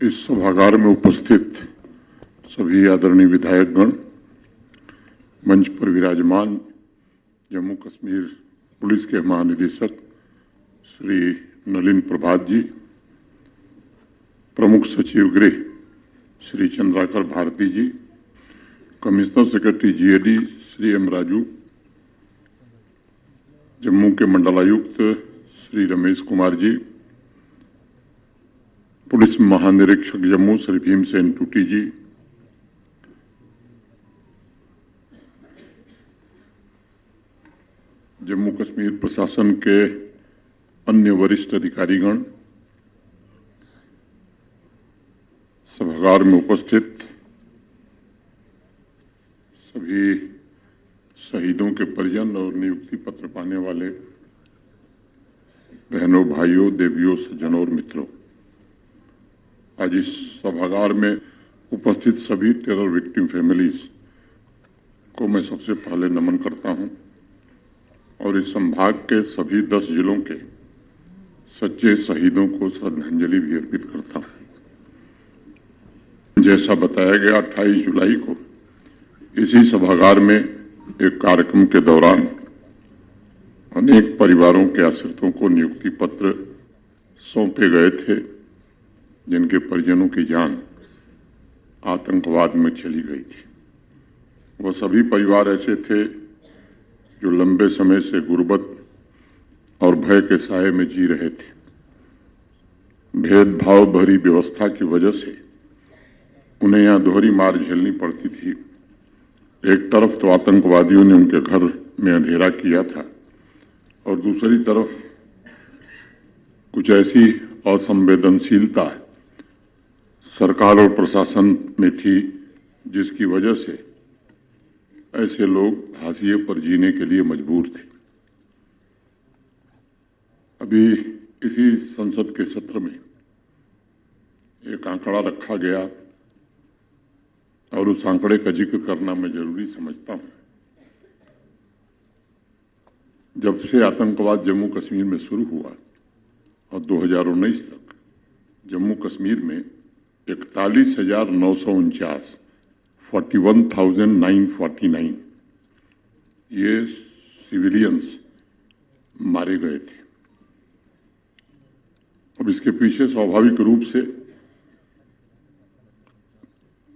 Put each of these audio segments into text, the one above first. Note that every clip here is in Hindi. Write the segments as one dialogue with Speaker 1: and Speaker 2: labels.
Speaker 1: इस सभागार में उपस्थित सभी आदरणीय विधायकगण, मंच पर विराजमान जम्मू कश्मीर पुलिस के महानिदेशक श्री नलिन प्रभात जी, प्रमुख सचिव गृह Shri Chandrakar Bharti ji, commissioner secretary GAD Shri M Raju, Jammu के मंडलायुक्त श्री रमेश कुमार जी, पुलिस महानिरीक्षक जम्मू श्री भीमसेन टूटी जी, जम्मू कश्मीर प्रशासन के अन्य वरिष्ठ अधिकारीगण, सभागार में उपस्थित सभी शहीदों के परिजन और नियुक्ति पत्र पाने वाले बहनों, भाइयों, देवियों, सज्जनों और मित्रों, आज इस सभागार में उपस्थित सभी टेरर विक्टिम फैमिलीज को मैं सबसे पहले नमन करता हूं और इस संभाग के सभी 10 जिलों के सच्चे शहीदों को श्रद्धांजलि भी अर्पित करता हूं। जैसा बताया गया, 28 जुलाई को इसी सभागार में एक कार्यक्रम के दौरान अनेक परिवारों के आश्रितों को नियुक्ति पत्र सौंपे गए थे, जिनके परिजनों की जान आतंकवाद में चली गई थी। वह सभी परिवार ऐसे थे जो लंबे समय से गुर्बत और भय के साए में जी रहे थे। भेदभाव भरी व्यवस्था की वजह से उन्हें यहाँ दोहरी मार झेलनी पड़ती थी। एक तरफ तो आतंकवादियों ने उनके घर में अंधेरा किया था और दूसरी तरफ कुछ ऐसी असंवेदनशीलता सरकार और प्रशासन में थी जिसकी वजह से ऐसे लोग हाशिए पर जीने के लिए मजबूर थे। अभी इसी संसद के सत्र में एक आंकड़ा रखा गया और उस आंकड़े का जिक्र करना मैं जरूरी समझता हूं। जब से आतंकवाद जम्मू कश्मीर में शुरू हुआ और 2019 तक जम्मू कश्मीर में 41,949 41,949 ये सिविलियंस मारे गए थे। अब इसके पीछे स्वाभाविक रूप से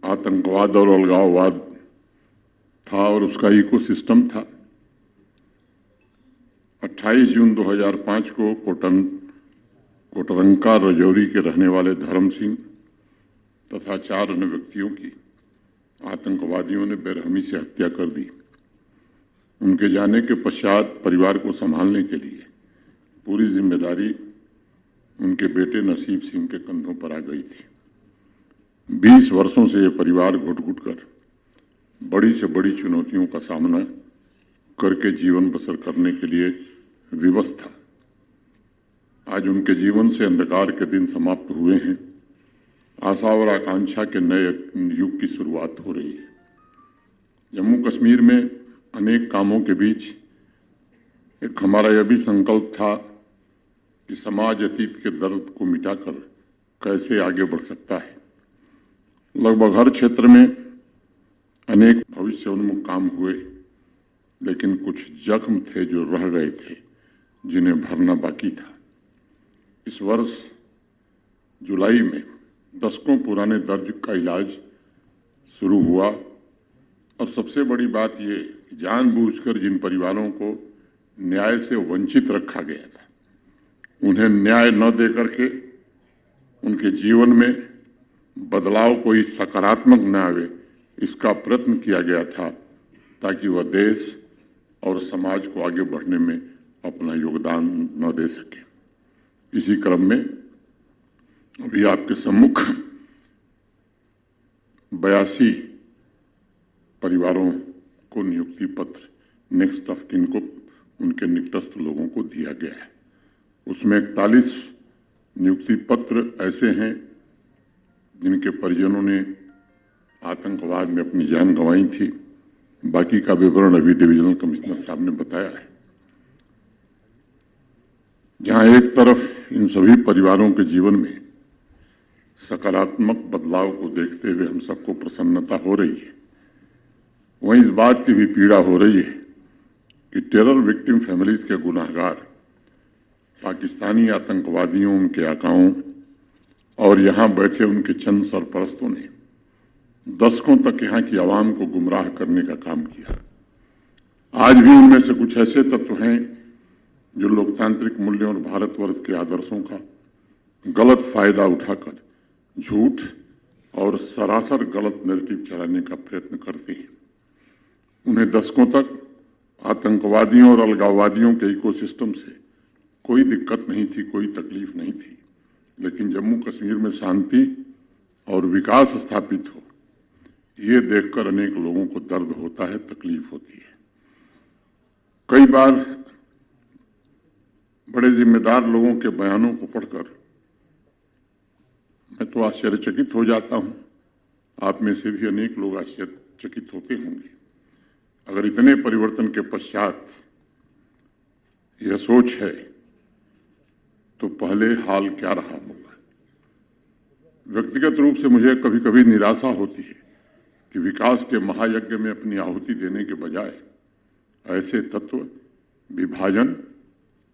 Speaker 1: आतंकवाद और अलगाववाद था और उसका इकोसिस्टम था। 28 जून 2005 को कोटरंका रजौरी के रहने वाले धर्म सिंह तथा 4 अन्य व्यक्तियों की आतंकवादियों ने बेरहमी से हत्या कर दी। उनके जाने के पश्चात परिवार को संभालने के लिए पूरी जिम्मेदारी उनके बेटे नसीब सिंह के कंधों पर आ गई थी। 20 वर्षों से यह परिवार घुट-घुट कर बड़ी से बड़ी चुनौतियों का सामना करके जीवन बसर करने के लिए विवश था। आज उनके जीवन से अंधकार के दिन समाप्त हुए हैं। आशा और आकांक्षा के नए युग की शुरुआत हो रही है। जम्मू कश्मीर में अनेक कामों के बीच एक हमारा यह भी संकल्प था कि समाज अतीत के दर्द को मिटाकर कैसे आगे बढ़ सकता है। लगभग हर क्षेत्र में अनेक भविष्योन्मुख काम हुए, लेकिन कुछ जख्म थे जो रह गए थे, जिन्हें भरना बाकी था। इस वर्ष जुलाई में दशकों पुराने दर्द का इलाज शुरू हुआ और सबसे बड़ी बात ये कि जानबूझकर जिन परिवारों को न्याय से वंचित रखा गया था, उन्हें न्याय न देकर के उनके जीवन में बदलाव कोई सकारात्मक न आवे, इसका प्रयत्न किया गया था ताकि वह देश और समाज को आगे बढ़ने में अपना योगदान न दे सके। इसी क्रम में अभी आपके सम्मुख 82 परिवारों को नियुक्ति पत्र नेक्स्ट ऑफ किन को उनके निकटस्थ लोगों को दिया गया है। उसमें 41 नियुक्ति पत्र ऐसे हैं जिनके परिजनों ने आतंकवाद में अपनी जान गंवाई थी। बाकी का विवरण अभी डिविजनल कमिश्नर साहब ने बताया है। जहां एक तरफ इन सभी परिवारों के जीवन में सकारात्मक बदलाव को देखते हुए हम सबको प्रसन्नता हो रही है। वहीं इस बात की भी पीड़ा हो रही है कि टेरर विक्टिम फैमिलीज के गुनाहगार पाकिस्तानी आतंकवादियों, उनके आकाओं और यहां बैठे उनके चंद सरपरस्तों ने दशकों तक यहां की आवाम को गुमराह करने का काम किया। आज भी उनमें से कुछ ऐसे तत्व हैं जो लोकतांत्रिक मूल्यों और भारतवर्ष के आदर्शों का गलत फायदा उठाकर झूठ और सरासर गलत नैरेटिव चलाने का प्रयत्न करते हैं। उन्हें दशकों तक आतंकवादियों और अलगाववादियों के इकोसिस्टम से कोई दिक्कत नहीं थी, कोई तकलीफ नहीं थी, लेकिन जम्मू कश्मीर में शांति और विकास स्थापित हो, ये देखकर अनेक लोगों को दर्द होता है, तकलीफ होती है। कई बार बड़े जिम्मेदार लोगों के बयानों को पढ़कर मैं तो आश्चर्यचकित हो जाता हूं। आप में से भी अनेक लोग आश्चर्यचकित होते होंगे। अगर इतने परिवर्तन के पश्चात यह सोच है तो पहले हाल क्या रहा होगा। व्यक्तिगत रूप से मुझे कभी कभी निराशा होती है कि विकास के महायज्ञ में अपनी आहुति देने के बजाय ऐसे तत्व विभाजन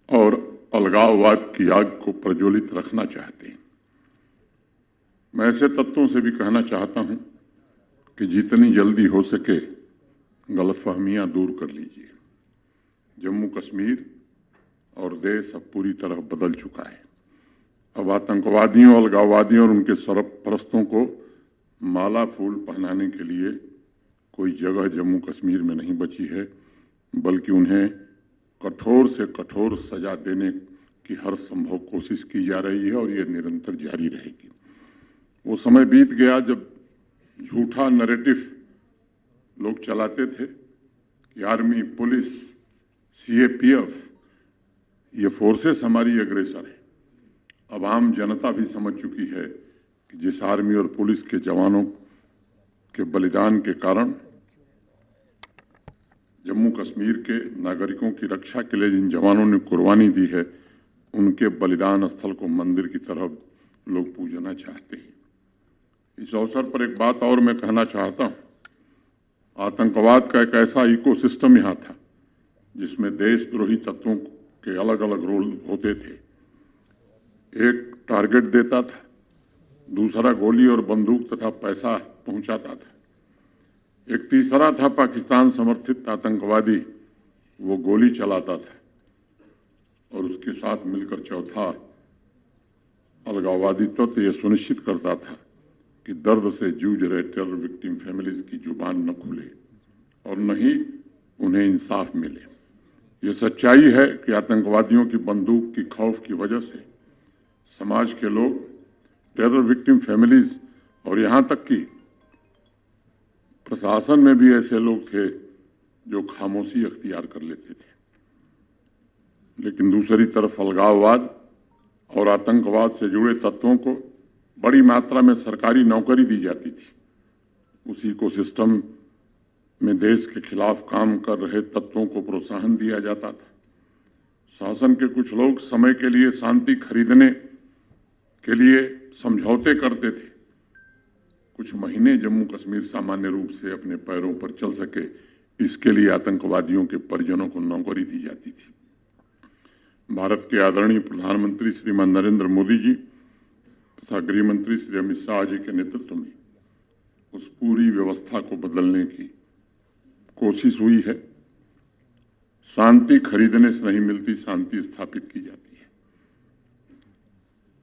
Speaker 1: और अलगाववाद की आग को प्रज्वलित रखना चाहते हैं। मैं ऐसे तत्वों से भी कहना चाहता हूं कि जितनी जल्दी हो सके गलतफहमियां दूर कर लीजिए। जम्मू कश्मीर और देश अब पूरी तरह बदल चुका है। अब आतंकवादियों, अलगाववादियों और उनके सरपरस्तों को माला फूल पहनाने के लिए कोई जगह जम्मू कश्मीर में नहीं बची है, बल्कि उन्हें कठोर से कठोर सजा देने की हर संभव कोशिश की जा रही है और ये निरंतर जारी रहेगी। वो समय बीत गया जब झूठा नैरेटिव लोग चलाते थे कि आर्मी, पुलिस, सीएपीएफ ये फोर्सेस हमारी अग्रेसर है। अब आम जनता भी समझ चुकी है कि जिस आर्मी और पुलिस के जवानों के बलिदान के कारण जम्मू कश्मीर के नागरिकों की रक्षा के लिए जिन जवानों ने कुर्बानी दी है, उनके बलिदान स्थल को मंदिर की तरह लोग पूजना चाहते हैं। इस अवसर पर एक बात और मैं कहना चाहता हूं। आतंकवाद का एक ऐसा इकोसिस्टम यहां था जिसमें देशद्रोही तत्वों के अलग अलग रोल होते थे। एक टारगेट देता था, दूसरा गोली और बंदूक तथा पैसा पहुंचाता था, एक तीसरा था पाकिस्तान समर्थित आतंकवादी, वो गोली चलाता था, और उसके साथ मिलकर चौथा अलगाववादी तत्व यह सुनिश्चित करता था कि दर्द से जूझ रहे टेरर विक्टिम फैमिलीज की जुबान न खुले और न ही उन्हें इंसाफ मिले। ये सच्चाई है कि आतंकवादियों की बंदूक की खौफ की वजह से समाज के लोग, टेरर विक्टिम फैमिलीज और यहां तक कि प्रशासन में भी ऐसे लोग थे जो खामोशी अख्तियार कर लेते थे। लेकिन दूसरी तरफ अलगाववाद और आतंकवाद से जुड़े तत्वों को बड़ी मात्रा में सरकारी नौकरी दी जाती थी। उसी इकोसिस्टम में देश के खिलाफ काम कर रहे तत्वों को प्रोत्साहन दिया जाता था। शासन के कुछ लोग समय के लिए शांति खरीदने के लिए समझौते करते थे। कुछ महीने जम्मू कश्मीर सामान्य रूप से अपने पैरों पर चल सके, इसके लिए आतंकवादियों के परिजनों को नौकरी दी जाती थी। भारत के आदरणीय प्रधानमंत्री श्रीमान नरेंद्र मोदी जी तथा गृह मंत्री श्री अमित शाह जी के नेतृत्व में उस पूरी व्यवस्था को बदलने की कोशिश हुई है। शांति खरीदने से नहीं मिलती, शांति स्थापित की जाती है,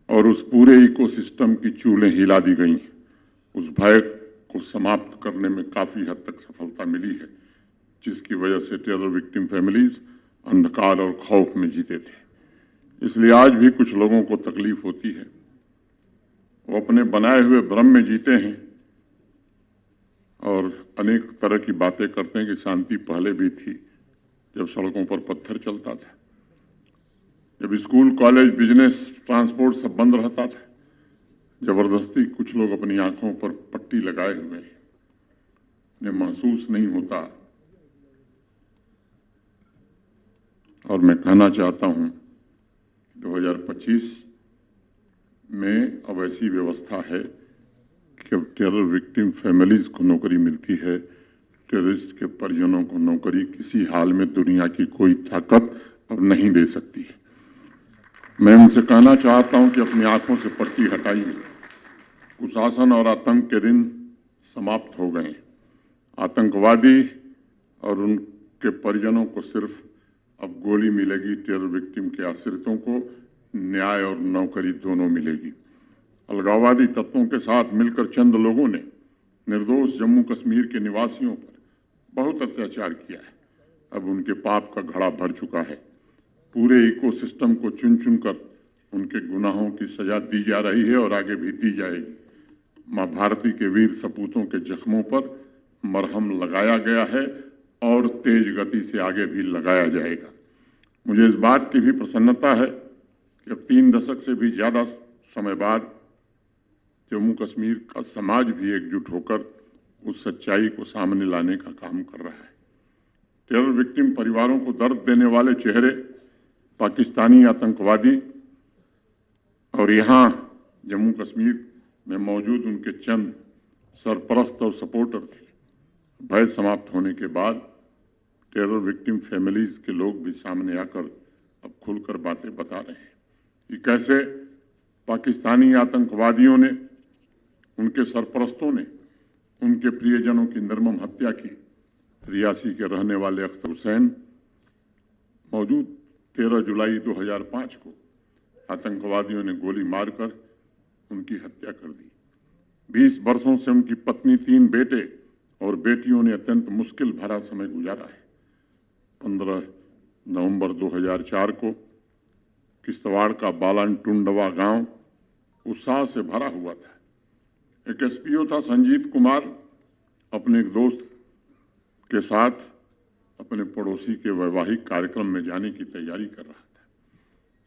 Speaker 1: और उस पूरे इकोसिस्टम की चूलें हिला दी गई हैं। उस भय को समाप्त करने में काफी हद तक सफलता मिली है, जिसकी वजह से टेरर विक्टिम फैमिलीज अंधकार और खौफ में जीते थे। इसलिए आज भी कुछ लोगों को तकलीफ होती है। वो अपने बनाए हुए भ्रम में जीते हैं और अनेक तरह की बातें करते हैं कि शांति पहले भी थी, जब सड़कों पर पत्थर चलता था, जब स्कूल, कॉलेज, बिजनेस, ट्रांसपोर्ट सब बंद रहता था। जबरदस्ती कुछ लोग अपनी आंखों पर पट्टी लगाए हुए हैं, उन्हें महसूस नहीं होता। और मैं कहना चाहता हूं 2025 में अब ऐसी व्यवस्था है कि अब टेरर विक्टिम फैमिलीज को नौकरी मिलती है। टेररिस्ट के परिजनों को नौकरी किसी हाल में दुनिया की कोई ताकत अब नहीं दे सकती है। मैं उनसे कहना चाहता हूं कि अपनी आंखों से पट्टी हटाइए। कुशासन और आतंक के दिन समाप्त हो गए। आतंकवादी और उनके परिजनों को सिर्फ अब गोली मिलेगी, टेरर विक्टिम के आश्रितों को न्याय और नौकरी दोनों मिलेगी। अलगाववादी तत्वों के साथ मिलकर चंद लोगों ने निर्दोष जम्मू कश्मीर के निवासियों पर बहुत अत्याचार किया है। अब उनके पाप का घड़ा भर चुका है। पूरे इकोसिस्टम को चुन चुनकर उनके गुनाहों की सजा दी जा रही है और आगे भी दी जाएगी। मां भारती के वीर सपूतों के जख्मों पर मरहम लगाया गया है और तेज गति से आगे भी लगाया जाएगा। मुझे इस बात की भी प्रसन्नता है कि अब 3 दशक से भी ज्यादा समय बाद जम्मू कश्मीर का समाज भी एकजुट होकर उस सच्चाई को सामने लाने का काम कर रहा है। टेरर विक्टिम परिवारों को दर्द देने वाले चेहरे पाकिस्तानी आतंकवादी और यहाँ जम्मू कश्मीर में मौजूद उनके चंद सरपरस्त और सपोर्टर थे। भय समाप्त होने के बाद टेरर विक्टिम फैमिलीज के लोग भी सामने आकर अब खुलकर बातें बता रहे हैं कि कैसे पाकिस्तानी आतंकवादियों ने, उनके सरपरस्तों ने उनके प्रियजनों की निर्मम हत्या की। रियासी के रहने वाले अख्तर हुसैन मौजूद 13 जुलाई 2005 को आतंकवादियों ने गोली मारकर उनकी हत्या कर दी। 20 वर्षों से उनकी पत्नी, 3 बेटे और बेटियों ने अत्यंत मुश्किल भरा समय गुजारा है। 15 नवंबर 2004 को किश्तवाड़ का बालन टुंडवा गांव उत्साह से भरा हुआ था। एक एसपीओ था संजीव कुमार, अपने एक दोस्त के साथ अपने पड़ोसी के वैवाहिक कार्यक्रम में जाने की तैयारी कर रहा था।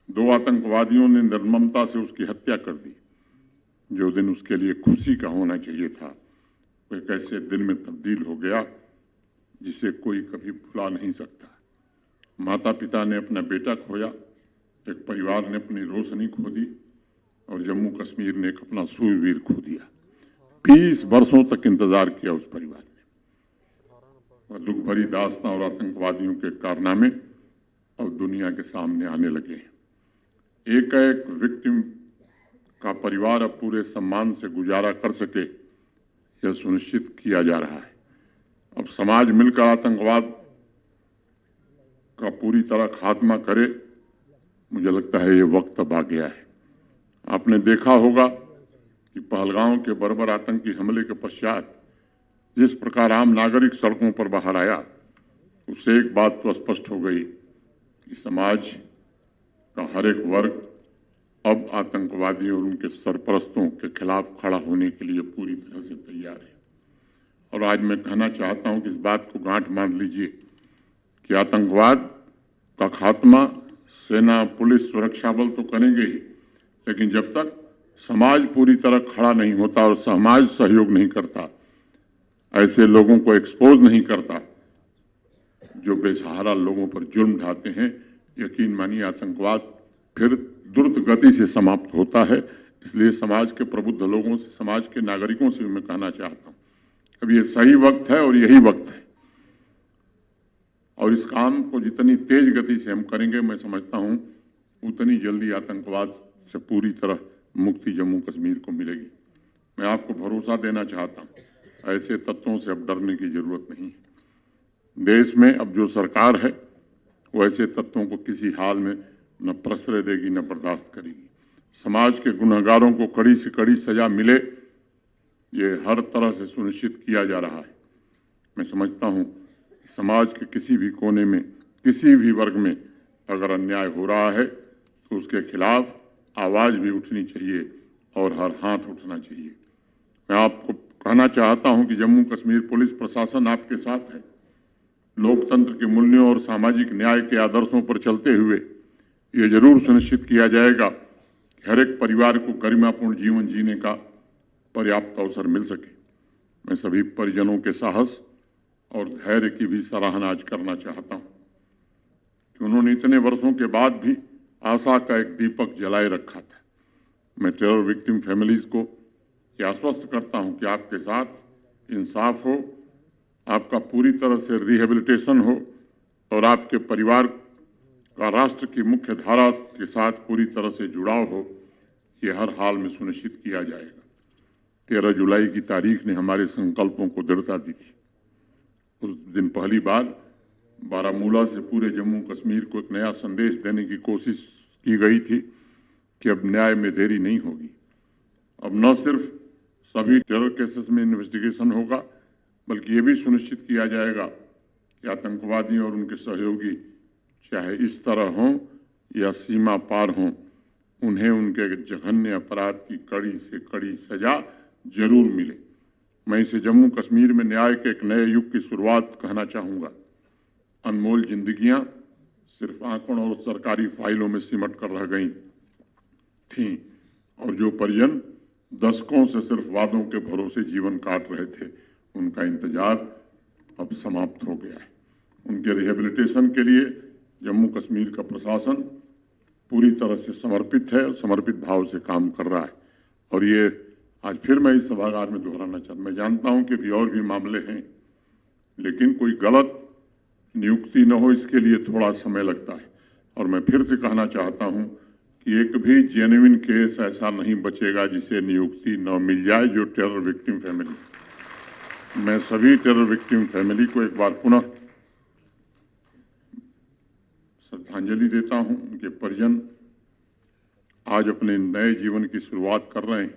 Speaker 1: 2 आतंकवादियों ने निर्ममता से उसकी हत्या कर दी। जो दिन उसके लिए खुशी का होना चाहिए था, वह एक ऐसे दिन में तब्दील हो गया जिसे कोई कभी भुला नहीं सकता। माता पिता ने अपना बेटा खोया, एक परिवार ने अपनी रोशनी खो दी और जम्मू कश्मीर ने एक अपना सूरवीर खो दिया। 20 वर्षों तक इंतजार किया उस परिवार ने और दुख भरी दास्तां और आतंकवादियों के कारनामे अब दुनिया के सामने आने लगे हैं। एक एक विक्टिम का परिवार अब पूरे सम्मान से गुजारा कर सके, यह सुनिश्चित किया जा रहा है। अब समाज मिलकर आतंकवाद का पूरी तरह खात्मा करे। मुझे लगता है ये वक्त अब आ गया है। आपने देखा होगा कि पहलगांव के बर्बर आतंकी हमले के पश्चात जिस प्रकार आम नागरिक सड़कों पर बाहर आया, उससे एक बात तो स्पष्ट हो गई कि समाज का हर एक वर्ग अब आतंकवादियों और उनके सरपरस्तों के खिलाफ खड़ा होने के लिए पूरी तरह से तैयार है। और आज मैं कहना चाहता हूं कि इस बात को गांठ बांध लीजिए कि आतंकवाद का खात्मा सेना, पुलिस, सुरक्षा बल तो करेंगे ही, लेकिन जब तक समाज पूरी तरह खड़ा नहीं होता और समाज सहयोग नहीं करता, ऐसे लोगों को एक्सपोज नहीं करता जो बेसहारा लोगों पर जुल्म ढाते हैं, यकीन मानिए आतंकवाद फिर द्रुत गति से समाप्त होता है। इसलिए समाज के प्रबुद्ध लोगों से, समाज के नागरिकों से मैं कहना चाहता हूं, अब ये सही वक्त है और यही वक्त है और इस काम को जितनी तेज गति से हम करेंगे, मैं समझता हूं उतनी जल्दी आतंकवाद से पूरी तरह मुक्ति जम्मू कश्मीर को मिलेगी। मैं आपको भरोसा देना चाहता हूं, ऐसे तत्वों से अब डरने की जरूरत नहीं है। देश में अब जो सरकार है वो ऐसे तत्वों को किसी हाल में न प्रश्रय देगी न बर्दाश्त करेगी। समाज के गुनहगारों को कड़ी से कड़ी सजा मिले, ये हर तरह से सुनिश्चित किया जा रहा है। मैं समझता हूं समाज के किसी भी कोने में, किसी भी वर्ग में अगर अन्याय हो रहा है तो उसके खिलाफ आवाज भी उठनी चाहिए और हर हाथ उठना चाहिए। मैं आपको कहना चाहता हूं कि जम्मू कश्मीर पुलिस प्रशासन आपके साथ है। लोकतंत्र के मूल्यों और सामाजिक न्याय के आदर्शों पर चलते हुए ये जरूर सुनिश्चित किया जाएगा कि हर एक परिवार को गरिमापूर्ण जीवन जीने का पर्याप्त अवसर मिल सके। मैं सभी परिजनों के साहस और धैर्य की भी सराहना आज करना चाहता हूं कि उन्होंने इतने वर्षों के बाद भी आशा का एक दीपक जलाए रखा था। मैं टेरर विक्टिम फैमिलीज को ये आश्वस्त करता हूं कि आपके साथ इंसाफ हो, आपका पूरी तरह से रिहेबिलिटेशन हो और आपके परिवार का राष्ट्र की मुख्य धारा के साथ पूरी तरह से जुड़ाव हो, ये हर हाल में सुनिश्चित किया जाएगा। 13 जुलाई की तारीख ने हमारे संकल्पों को दृढ़ता दी थी। उस दिन पहली बार बारामूला से पूरे जम्मू कश्मीर को एक नया संदेश देने की कोशिश की गई थी कि अब न्याय में देरी नहीं होगी। अब न सिर्फ सभी टेरर केसेस में इन्वेस्टिगेशन होगा, बल्कि ये भी सुनिश्चित किया जाएगा कि आतंकवादी और उनके सहयोगी चाहे इस तरह हों या सीमा पार हों, उन्हें उनके जघन्य अपराध की कड़ी से कड़ी सजा जरूर मिले। मैं इसे जम्मू कश्मीर में न्याय के एक नए युग की शुरुआत कहना चाहूँगा। अनमोल जिंदगियां सिर्फ आंकड़ों और सरकारी फाइलों में सिमट कर रह गईं थीं और जो परिजन दशकों से सिर्फ वादों के भरोसे जीवन काट रहे थे, उनका इंतजार अब समाप्त हो गया है। उनके रिहेबिलिटेशन के लिए जम्मू कश्मीर का प्रशासन पूरी तरह से समर्पित है और समर्पित भाव से काम कर रहा है। और ये आज फिर मैं इस सभागार में दोहराना चाहता हूं, मैं जानता हूं कि भी और भी मामले हैं, लेकिन कोई गलत नियुक्ति न हो इसके लिए थोड़ा समय लगता है। और मैं फिर से कहना चाहता हूं कि एक भी जेन्युइन केस ऐसा नहीं बचेगा जिसे नियुक्ति न मिल जाए जो टेरर विक्टिम फैमिली। मैं सभी टेरर विक्टिम फैमिली को एक बार पुनः श्रद्धांजलि देता हूं। उनके परिजन आज अपने नए जीवन की शुरुआत कर रहे हैं।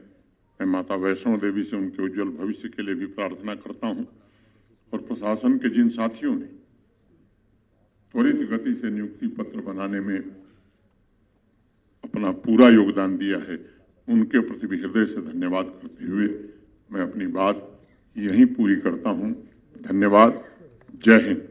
Speaker 1: मैं माता वैष्णो देवी से उनके उज्जवल भविष्य के लिए भी प्रार्थना करता हूं और प्रशासन के जिन साथियों ने त्वरित गति से नियुक्ति पत्र बनाने में अपना पूरा योगदान दिया है, उनके प्रति भी हृदय से धन्यवाद करते हुए मैं अपनी बात यहीं पूरी करता हूं। धन्यवाद। जय हिंद।